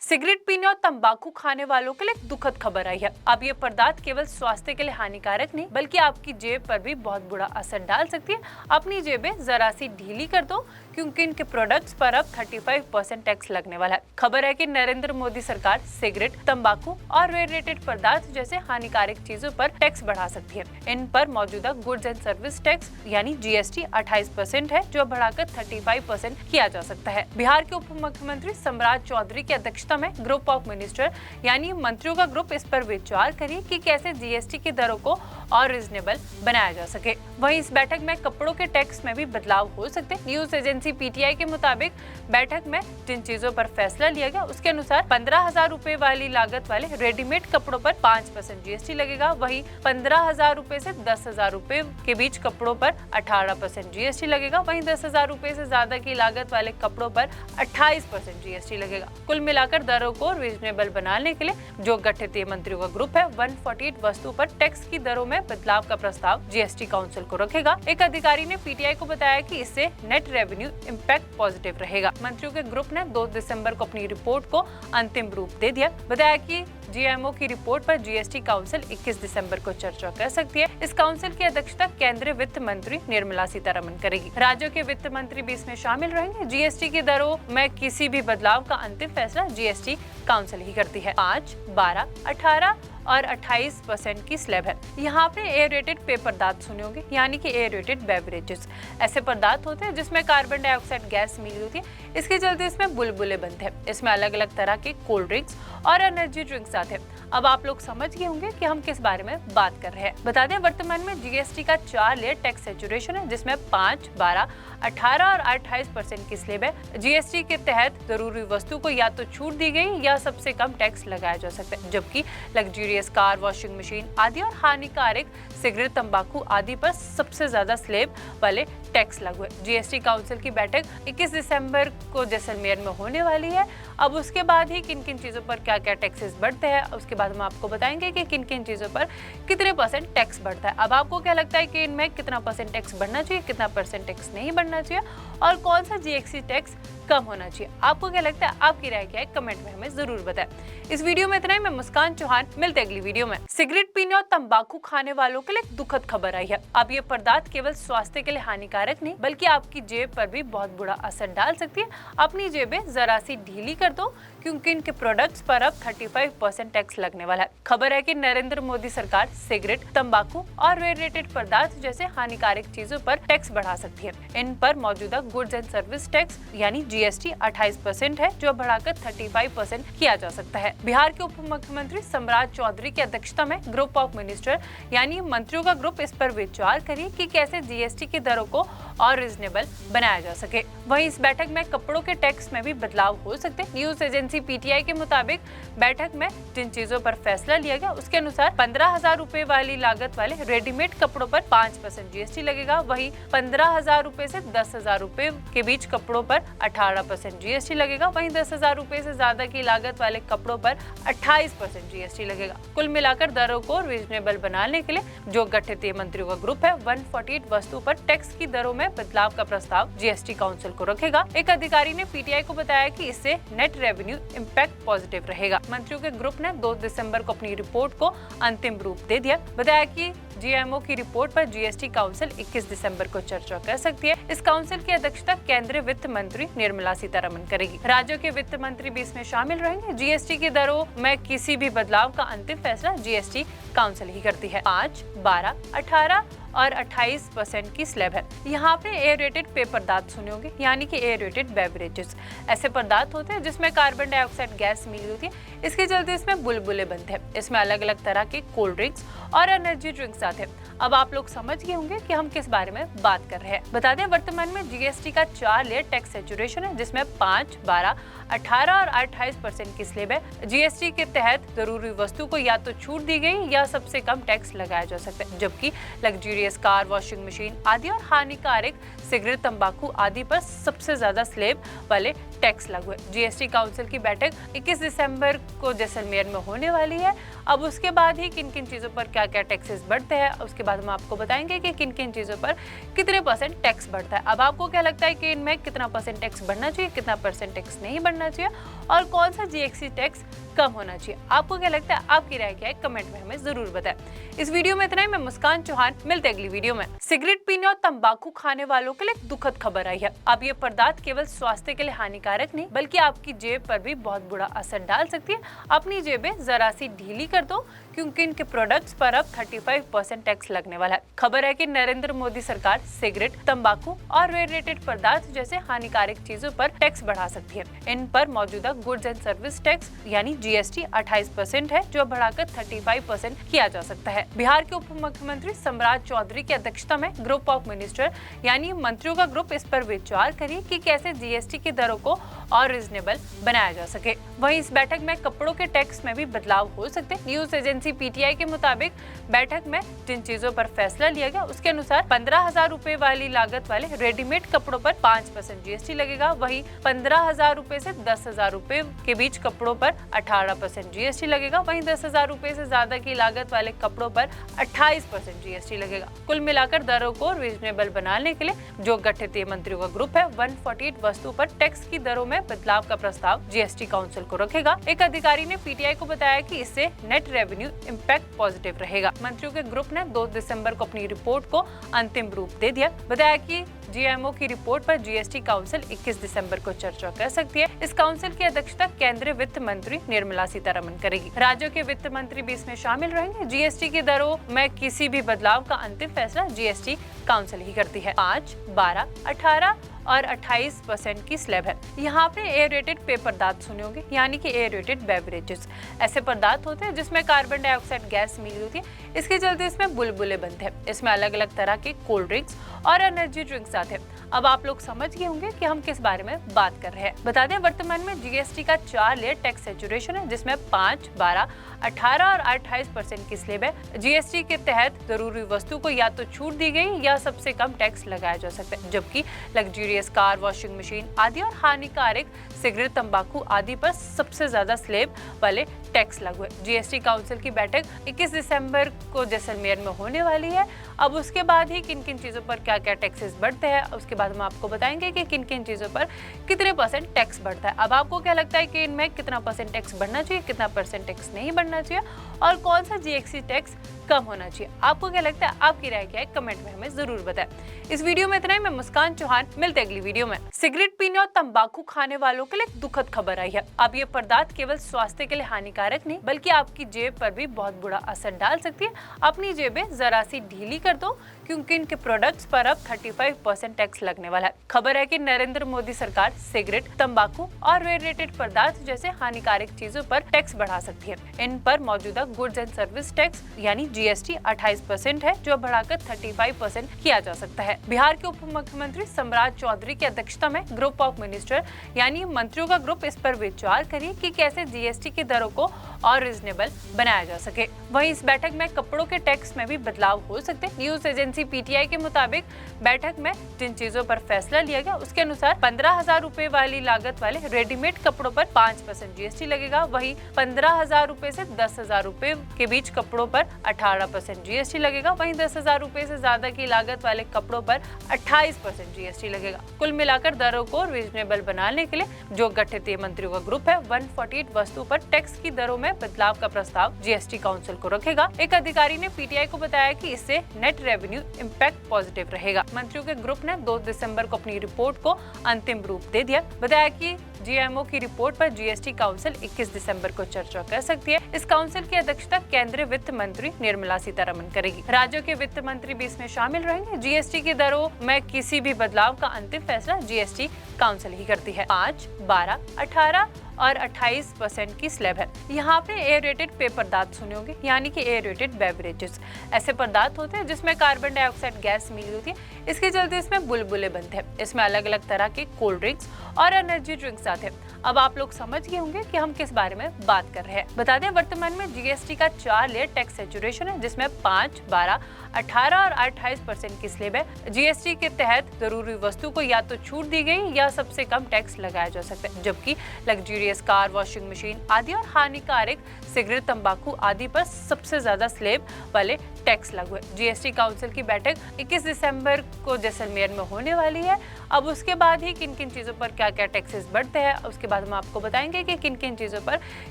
Cigarette पीने और तंबाकू खाने वालों के लिए एक दुखद खबर आई है। अब ये पदार्थ केवल स्वास्थ्य के लिए हानिकारक नहीं बल्कि आपकी जेब पर भी बहुत बुरा असर डाल सकती है। अपनी जेबें जरा सी ढीली कर दो क्योंकि इनके प्रोडक्ट्स पर अब 35% टैक्स लगने वाला है। खबर है कि नरेंद्र मोदी सरकार सिगरेट, तंबाकू और रेटेड पदार्थ जैसे हानिकारक चीजों पर टैक्स बढ़ा सकती है। इन पर मौजूदा गुड्स एंड सर्विस टैक्स यानी GST 28% है, जो बढ़ाकर 35% किया जा सकता है। बिहार के उप मुख्यमंत्री सम्राट चौधरी की अध्यक्षता में ग्रुप ऑफ मिनिस्टर यानी मंत्रियों का ग्रुप इस पर विचार करिए कि कैसे GST की दरों को और रीजनेबल बनाया जा सके। वहीं इस बैठक में कपड़ों के टैक्स में भी बदलाव हो सकते हैं। न्यूज एजेंसी PTI के मुताबिक बैठक में जिन चीजों पर फैसला लिया गया उसके अनुसार 15,000 रुपए वाली लागत वाले रेडीमेड कपड़ों पर 5% GST लगेगा। वहीं 15,000 रुपए से 10,000 रुपए के बीच कपड़ों पर 18% GST लगेगा। वहीं 10,000 रुपए से ज्यादा की लागत वाले कपड़ों पर 28% GST लगेगा। कुल मिलाकर दरों को रीजनेबल बनाने के लिए जो गठित मंत्रियों का ग्रुप है 148 वस्तु पर टैक्स की दरों में बदलाव का प्रस्ताव GST काउंसिल को रखेगा। एक अधिकारी ने PTI को बताया कि इससे नेट रेवेन्यू इम्पैक्ट पॉजिटिव रहेगा। मंत्रियों के ग्रुप ने 2 दिसंबर को अपनी रिपोर्ट को अंतिम रूप दे दिया। बताया कि GMO की रिपोर्ट पर GST काउंसिल 21 दिसंबर को चर्चा कर सकती है। इस काउंसिल की अध्यक्षता केंद्रीय वित्त मंत्री निर्मला सीतारमण करेगी। राज्यों के वित्त मंत्री भी इसमें शामिल रहेंगे। GST की दरों में किसी भी बदलाव का अंतिम फैसला GST काउंसिल ही करती है। 5, 12, 18 और 28% की स्लैब है। यहाँ आपने एयरेटेड पेय पदार्थ सुने होंगे यानी कि एयरेटेड बेवरेजेस। ऐसे पदार्थ होते हैं जिसमें कार्बन डाइऑक्साइड गैस मिली होती है, इसके चलते इसमें बुलबुले बनते हैं। इसमें अलग अलग तरह के कोल्ड ड्रिंक्स और एनर्जी ड्रिंक्स आते हैं। अब आप लोग समझ गए होंगे कि हम किस बारे में बात कर रहे हैं। बता दें वर्तमान में GST का 4 लेयर टैक्स सैचुरेशन है जिसमें 5, 12, 18 और 28% की स्लैब है। GST के तहत जरूरी वस्तु को या तो छूट दी गई या सबसे कम टैक्स लगाया जा सकता है, जबकि लग्जरियस कार, वॉशिंग मशीन आदि और हानिकारक सिगरेट, तंबाकू आदि पर सबसे ज्यादा स्लैब वाले टैक्स लागू है। GST काउंसिल की बैठक 21 दिसंबर को जैसलमेर में होने वाली है। अब उसके बाद ही किन किन चीजों पर क्या क्या टैक्सेस बढ़ते हैं, उसके बाद हम आपको बताएंगे कि किन किन चीजों पर कितने % टैक्स बढ़ता है। अब आपको क्या लगता है कि इनमें कितना % टैक्स बढ़ना चाहिए, कितना % टैक्स नहीं बढ़ना चाहिए और कौन सा GST टैक्स कम होना चाहिए? आपको क्या लगता है? आपकी राय क्या है? कमेंट में हमें जरूर बताएं। इस वीडियो में इतना ही। मैं मुस्कान चौहान, मिलते अगली वीडियो में। सिगरेट पीने और तंबाकू खाने वालों के लिए एक दुखद खबर आई है। अब ये पदार्थ केवल स्वास्थ्य के लिए हानिकारक नहीं बल्कि आपकी जेब पर भी बहुत बुरा असर डाल सकती है। अपनी जेबें जरा सी ढीली कर दो क्योंकि इनके प्रोडक्ट्स पर अब 35% टैक्स लगने वाला है। खबर है कि नरेंद्र मोदी सरकार सिगरेट, तंबाकू और रेटेड पदार्थ जैसे हानिकारक चीजों पर टैक्स बढ़ा सकती है। इन पर मौजूदा गुड्स एंड सर्विस टैक्स यानी GST 28% है, जो बढ़ाकर 35% किया जा सकता है। बिहार के उप मुख्यमंत्री सम्राट चौधरी की अध्यक्षता में ग्रुप ऑफ मिनिस्टर यानी मंत्रियों का ग्रुप इस पर विचार करिए कि कैसे GST की दरों को और रीजनेबल बनाया जा सके। वहीं इस बैठक में कपड़ों के टैक्स में भी बदलाव हो सकते हैं। न्यूज एजेंसी PTI के मुताबिक बैठक में जिन चीजों पर फैसला लिया गया उसके अनुसार 15,000 रुपए वाली लागत वाले रेडीमेड कपड़ों पर 5% GST लगेगा। वहीं 15,000 रुपए से 10,000 रुपए के बीच कपड़ों पर 18% GST लगेगा। वहीं 10,000 रुपए से ज्यादा की लागत वाले कपड़ों पर 28% GST लगेगा। कुल मिलाकर दरों को रीजनेबल बनाने के लिए जो गठित मंत्रियों का ग्रुप है 148 वस्तु पर टैक्स की दरों में बदलाव का प्रस्ताव GST काउंसिल को रखेगा। एक अधिकारी ने PTI को बताया कि इससे नेट रेवेन्यू इम्पैक्ट पॉजिटिव रहेगा। मंत्रियों के ग्रुप ने 2 दिसंबर को अपनी रिपोर्ट को अंतिम रूप दे दिया। बताया कि GMO की रिपोर्ट पर GST काउंसिल 21 दिसंबर को चर्चा कर सकती है। इस काउंसिल की अध्यक्षता केंद्रीय वित्त मंत्री निर्मला सीतारमण करेगी। राज्यों के वित्त मंत्री भी इसमें शामिल रहेंगे। GST की दरों में किसी भी बदलाव का अंतिम फैसला GST काउंसिल ही करती है। 5, 12, 18 और 28% की स्लैब है। यहाँ आपने एयरेटेड पेय पदार्थ सुने होंगे यानी कि एयरेटेड बेवरेजेस। ऐसे पदार्थ होते हैं जिसमें कार्बन डाइऑक्साइड गैस मिली होती है, इसके चलते इसमें बुलबुले बनते हैं। इसमें अलग अलग तरह के कोल्ड ड्रिंक्स और एनर्जी ड्रिंक्स आते हैं। अब आप लोग समझ गए होंगे कि हम किस बारे में बात कर रहे हैं। बता दें वर्तमान में GST का 4 लेयर टैक्स सैचुरेशन है जिसमें 5, 12, 18 और 28% की स्लैब है। GST के तहत जरूरी वस्तु को या तो छूट दी गई या सबसे कम टैक्स लगाया जा सकता है, जबकि लग्जरियस कार, वॉशिंग मशीन आदि और हानिकारक सिगरेट, तंबाकू आदि पर सबसे ज्यादा स्लैब वाले टैक्स लागू है। GST काउंसिल की बैठक 21 दिसंबर को जैसलमेर में होने वाली है। अब उसके बाद ही किन किन चीजों पर क्या क्या टैक्सेस बढ़ते हैं, उसके बाद हम आपको बताएंगे कि किन किन चीजों पर कितने % टैक्स बढ़ता है। अब आपको क्या लगता है कि इनमें कितना % टैक्स बढ़ना चाहिए, कितना % टैक्स नहीं बढ़ना बनना चाहिए और कौन सा जीएसटी टैक्स कम होना चाहिए। आपको क्या लगता है? आपकी राय क्या है? कमेंट में हमें जरूर बताएं। इस वीडियो में इतना ही। मैं मुस्कान चौहान, मिलते अगली वीडियो में। सिगरेट पीने और तंबाकू खाने वालों के लिए एक दुखद खबर आई है। अब ये पदार्थ केवल स्वास्थ्य के लिए हानिकारक नहीं बल्कि आपकी जेब पर भी बहुत बुरा असर डाल सकती है। अपनी जेबें जरा सी ढीली कर दो क्योंकि इनके प्रोडक्ट्स पर अब 35% टैक्स लगने वाला है। खबर है कि नरेंद्र मोदी सरकार सिगरेट, तंबाकू और रेटेड पदार्थ जैसे हानिकारक चीजों पर टैक्स बढ़ा सकती है। इन पर मौजूदा गुड्स एंड सर्विस टैक्स यानी जीएसटी 28% है, जो बढ़ाकर 35% किया जा सकता है। बिहार के उप मुख्यमंत्री सम्राट चौधरी की अध्यक्षता में ग्रुप ऑफ मिनिस्टर यानी मंत्रियों का ग्रुप इस पर विचार करिए कि कैसे जीएसटी की दरों को और रीजनेबल बनाया जा सके। वहीं इस बैठक में कपड़ों के टैक्स में भी बदलाव हो सकते हैं। न्यूज एजेंसी पीटीआई के मुताबिक बैठक में जिन चीजों पर फैसला लिया गया उसके अनुसार 15,000 रूपए वाली लागत वाले रेडीमेड कपड़ों पर 5% जीएसटी लगेगा। वहीं 15,000 रूपए से 10,000 रूपए के बीच कपड़ों पर 18% जीएसटी लगेगा। वहीं 10,000 रूपए से ज्यादा की लागत वाले कपड़ों पर 28% जीएसटी लगेगा। कुल मिलाकर दरों को रीजनेबल बनाने के लिए जो गठित मंत्रियों का ग्रुप है 148 वस्तुओं पर टैक्स की दरों में बदलाव का प्रस्ताव जीएसटी काउंसिल को रखेगा। एक अधिकारी ने पीटीआई को बताया कि इससे नेट रेवेन्यू इम्पैक्ट पॉजिटिव रहेगा। मंत्रियों के ग्रुप ने 2 दिसंबर को अपनी रिपोर्ट को अंतिम रूप दे दिया। बताया कि जीएमओ की रिपोर्ट पर जीएसटी काउंसिल 21 दिसंबर को चर्चा कर सकती है। इस काउंसिल की अध्यक्षता केंद्रीय वित्त मंत्री निर्मला सीतारमण करेगी। राज्यों के वित्त मंत्री भी इसमें शामिल रहेंगे। जीएसटी की दरों में किसी भी बदलाव का अंतिम फैसला जीएसटी काउंसिल ही करती है। 5, 12, 18 और 28% की स्लैब है। यहाँ आपने एयरेटेड पेय पदार्थ सुने होंगे यानी कि एयरेटेड बेवरेजेस। ऐसे पदार्थ होते हैं जिसमें कार्बन डाइऑक्साइड गैस मिली होती है। इसके चलते इसमें बुलबुले बनते हैं। इसमें अलग अलग तरह के कोल्ड ड्रिंक्स और एनर्जी ड्रिंक्स आते हैं। अब आप लोग समझ गए होंगे कि हम किस बारे में बात कर रहे हैं। बता दें वर्तमान में जीएसटी का 4 लेयर टैक्स सैचुरेशन है जिसमें 5, 12, 18 और 28% की स्लैब है। जीएसटी के तहत जरूरी वस्तु को या तो छूट दी गई या सबसे कम टैक्स लगाया जा सकता है, जबकि लग्जरियस कार, वॉशिंग मशीन आदि और हानिकारक सिगरेट, तंबाकू आदि पर सबसे ज्यादा स्लैब वाले टैक्स लागू है। जीएसटी काउंसिल की बैठक 21 दिसंबर को जैसलमेर में होने वाली है। अब उसके बाद ही किन किन चीजों पर क्या क्या टैक्सेस बढ़ते हैं, उसके बाद हम आपको बताएंगे कि किन किन चीजों पर कितने % टैक्स बढ़ता है। अब आपको क्या लगता है कि इनमें कितना % टैक्स बढ़ना चाहिए, कितना % टैक्स नहीं बढ़ना चाहिए और कौन सा जीएसटी टैक्स कम होना चाहिए? आपको क्या लगता है? आपकी राय क्या है? कमेंट में हमें जरूर बताएं। इस वीडियो में इतना ही। मैं मुस्कान चौहान, मिलते अगली वीडियो में। सिगरेट पीने और तंबाकू खाने वालों के लिए दुखद खबर आई है। अब ये पदार्थ केवल स्वास्थ्य के लिए हानिकारक नहीं बल्कि आपकी जेब पर भी बहुत बुरा असर डाल सकती है। अपनी जेबें जरा सी ढीली कर दो क्योंकि इनके प्रोडक्ट्स पर अब 35% टैक्स लगने वाला है। खबर है कि नरेंद्र मोदी सरकार सिगरेट, तंबाकू और रेटेड पदार्थ जैसे हानिकारक चीजों पर टैक्स बढ़ा सकती है। इन पर मौजूदा गुड्स एंड सर्विस टैक्स यानी जीएसटी 28% है, जो बढ़ाकर 35% किया जा सकता है। बिहार के उप मुख्यमंत्री सम्राट चौधरी की अध्यक्षता में ग्रुप ऑफ मिनिस्टर यानी मंत्रियों का ग्रुप इस पर विचार करिए कि कैसे जीएसटी की दरों को और रीजनेबल बनाया जा सके। वहीं इस बैठक में कपड़ों के टैक्स में भी बदलाव हो सकते हैं। न्यूज एजेंसी पीटीआई के मुताबिक बैठक में जिन चीजों पर फैसला लिया गया उसके अनुसार 15,000 रूपए वाली लागत वाले रेडीमेड कपड़ों पर 5% जीएसटी लगेगा। वहीं 15,000 रूपए से 10,000 रूपए के बीच कपड़ों पर 18% जीएसटी लगेगा। वहीं 10,000 रूपए से ज्यादा की लागत वाले कपड़ों पर 28% जीएसटी लगेगा। कुल मिलाकर दरों को रीजनेबल बनाने के लिए जो गठित मंत्रियों का ग्रुप है 148 वस्तुओं पर टैक्स की दरों में बदलाव का प्रस्ताव जीएसटी काउंसिल को रखेगा। एक अधिकारी ने पीटीआई को बताया कि इससे नेट रेवेन्यू इम्पैक्ट पॉजिटिव रहेगा। मंत्रियों के ग्रुप ने 2 दिसंबर को अपनी रिपोर्ट को अंतिम रूप दे दिया। बताया कि जीएमओ की रिपोर्ट पर जीएसटी काउंसिल 21 दिसंबर को चर्चा कर सकती है। इस काउंसिल की अध्यक्षता केंद्रीय वित्त मंत्री निर्मला सीतारमण करेगी। राज्यों के वित्त मंत्री भी इसमें शामिल रहेंगे। जीएसटी की दरों में किसी भी बदलाव का अंतिम फैसला जीएसटी काउंसिल ही करती है। 5, 12, 18 और 28% की स्लैब है। यहाँ आपने एयरेटेड पेय पदार्थ सुने होंगे यानी कि एयरेटेड बेवरेजेस। ऐसे पदार्थ होते हैं जिसमें कार्बन डाइऑक्साइड गैस मिली होती है। इसके चलते इसमें बुलबुले बनते हैं। इसमें अलग अलग तरह के कोल्ड ड्रिंक्स और एनर्जी ड्रिंक्स आते हैं। अब आप लोग समझ गए होंगे कि हम किस बारे में बात कर रहे हैं। बता दें वर्तमान में जीएसटी का 4 लेयर टैक्स सैचुरेशन है जिसमें 5, 12, 18 और 28% की स्लैब है। जीएसटी के तहत जरूरी वस्तु को या तो छूट दी गई या सबसे कम टैक्स लगाया जा सकता है, जबकि लग्जरियस कार, वॉशिंग मशीन आदि और हानिकारक सिगरेट, तंबाकू आदि पर सबसे ज्यादा स्लैब वाले टैक्स लागू है। जीएसटी काउंसिल की बैठक 21 दिसंबर को जैसलमेर में होने वाली है। अब उसके बाद ही किन किन चीजों पर क्या क्या टैक्सेस बढ़ते हैं, उसके बाद हम आपको बताएंगे कि किन किन चीजों पर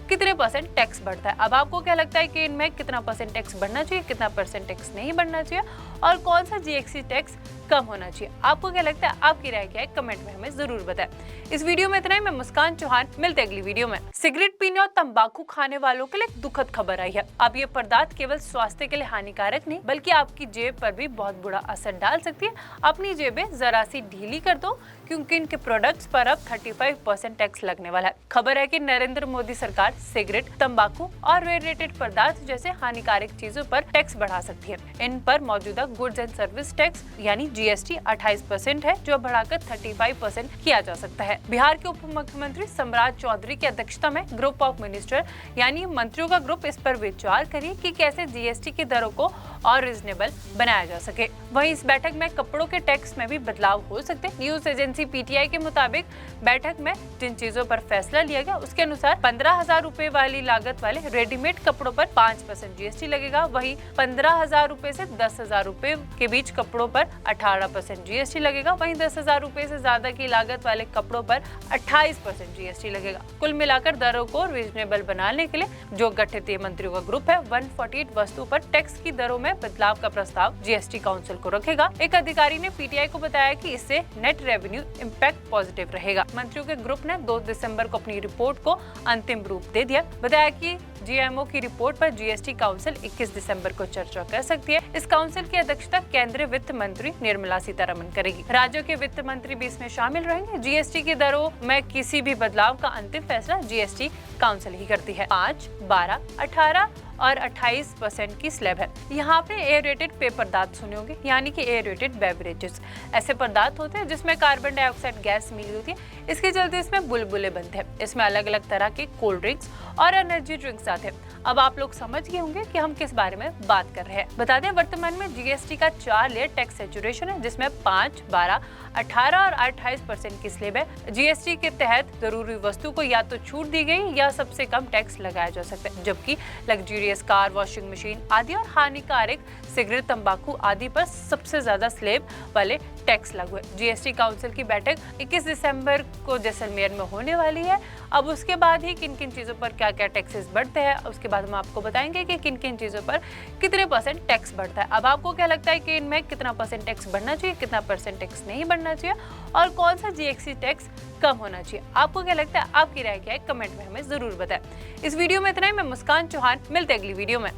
कितने % टैक्स बढ़ता है। अब आपको क्या लगता है कि इनमें कितना % टैक्स बढ़ना चाहिए, कितना % टैक्स नहीं बढ़ना चाहिए और कौन सा जीएसटी टैक्स कम होना चाहिए? आपको क्या लगता है? आपकी राय क्या है? कमेंट में हमें जरूर बताएं। इस वीडियो में इतना ही। मैं मुस्कान चौहान, मिलते अगली वीडियो में। सिगरेट पीने और तंबाकू खाने वालों के लिए एक दुखद खबर आई है। अब ये पदार्थ केवल स्वास्थ्य के लिए हानिकारक नहीं बल्कि आपकी जेब पर भी बहुत बुरा असर डाल सकती है। अपनी जेबें जरा सी ढीली कर दो क्योंकि इनके प्रोडक्ट्स पर अब 35% टैक्स लगने वाला है। खबर है कि नरेंद्र मोदी सरकार सिगरेट, तंबाकू और रेटेड पदार्थ जैसे हानिकारक चीजों पर टैक्स बढ़ा सकती है। इन पर मौजूदा गुड्स एंड सर्विस टैक्स यानी जीएसटी 28% है, जो बढ़ाकर 35% किया जा सकता है। बिहार के उप मुख्यमंत्री सम्राट चौधरी की अध्यक्षता में ग्रुप ऑफ मिनिस्टर यानी मंत्रियों का ग्रुप इस पर विचार करिए कि कैसे जीएसटी की दरों को और रिजनेबल बनाया जा सके। वहीं इस बैठक में कपड़ों के टैक्स में भी बदलाव हो सकते हैं। न्यूज एजेंसी पीटीआई के मुताबिक बैठक में जिन चीजों पर फैसला लिया गया उसके अनुसार 15,000 रुपए वाली लागत वाले रेडीमेड कपड़ों पर 5% जीएसटी लगेगा। वहीं 15,000 रुपए से 10,000 रुपए के बीच कपड़ों पर 18% जीएसटी लगेगा। वहीं 10,000 रुपए से ज्यादा की लागत वाले कपड़ों पर 28% जीएसटी लगेगा। कुल मिलाकर दरों को रीजनेबल बनाने के लिए जो गठित मंत्रियों का ग्रुप है 148 वस्तुओं पर टैक्स की दरों में बदलाव का प्रस्ताव जीएसटी काउंसिल को रखेगा। एक अधिकारी ने पीटीआई को बताया कि इससे नेट रेवेन्यू इम्पैक्ट पॉजिटिव रहेगा। मंत्रियों के ग्रुप ने 2 दिसंबर को अपनी रिपोर्ट को अंतिम रूप दे दिया। बताया कि जीएमओ की रिपोर्ट पर जीएसटी काउंसिल 21 दिसंबर को चर्चा कर सकती है। इस काउंसिल की अध्यक्षता केंद्रीय वित्त मंत्री निर्मला सीतारमण करेगी। राज्यों के वित्त मंत्री भी इसमें शामिल रहेंगे। जीएसटी की दरों में किसी भी बदलाव का अंतिम फैसला जीएसटी काउंसिल ही करती है। 5, 12, 18 और 28% की स्लैब है। यहाँ आपने एयरेटेड पेय पदार्थ सुने होंगे यानी कि एयरेटेड बेवरेजेस। ऐसे पदार्थ होते हैं जिसमें कार्बन डाइऑक्साइड गैस मिली होती है, इसके चलते इसमें बुलबुले बनते हैं। इसमें अलग अलग तरह के कोल्ड ड्रिंक्स और एनर्जी ड्रिंक्स आते हैं। अब आप लोग समझ गए होंगे कि हम किस बारे में बात कर रहे हैं। बता दें वर्तमान में जीएसटी का 4 लेयर टैक्स सैचुरेशन है जिसमें 5, 12, 18 और 28% की स्लैब है। जीएसटी के तहत जरूरी वस्तु को या तो छूट दी गई या सबसे कम टैक्स लगाया जा सकता है, जबकि लग्जरियस कार, वॉशिंग मशीन आदि और हानिकारक सिगरेट, तंबाकू आदि पर सबसे ज्यादा स्लैब वाले टैक्स लागू है। जीएसटी काउंसिल की बैठक 21 दिसंबर को जैसलमेर में होने वाली है। अब उसके बाद ही किन किन चीजों पर क्या क्या टैक्सेस बढ़ते हैं, उसके बाद हम आपको बताएंगे कि किन किन चीजों पर कितने % टैक्स बढ़ता है। अब आपको क्या लगता है कि इनमें कितना % टैक्स बढ़ना चाहिए, कितना % टैक्स नहीं बढ़ना चाहिए और कौन सा जीएसटी टैक्स कम होना चाहिए? आपको क्या लगता है? आपकी राय क्या है? कमेंट में हमें जरूर बताएं। इस वीडियो में इतना ही। मैं मुस्कान चौहान, मिलते अगली वीडियो में।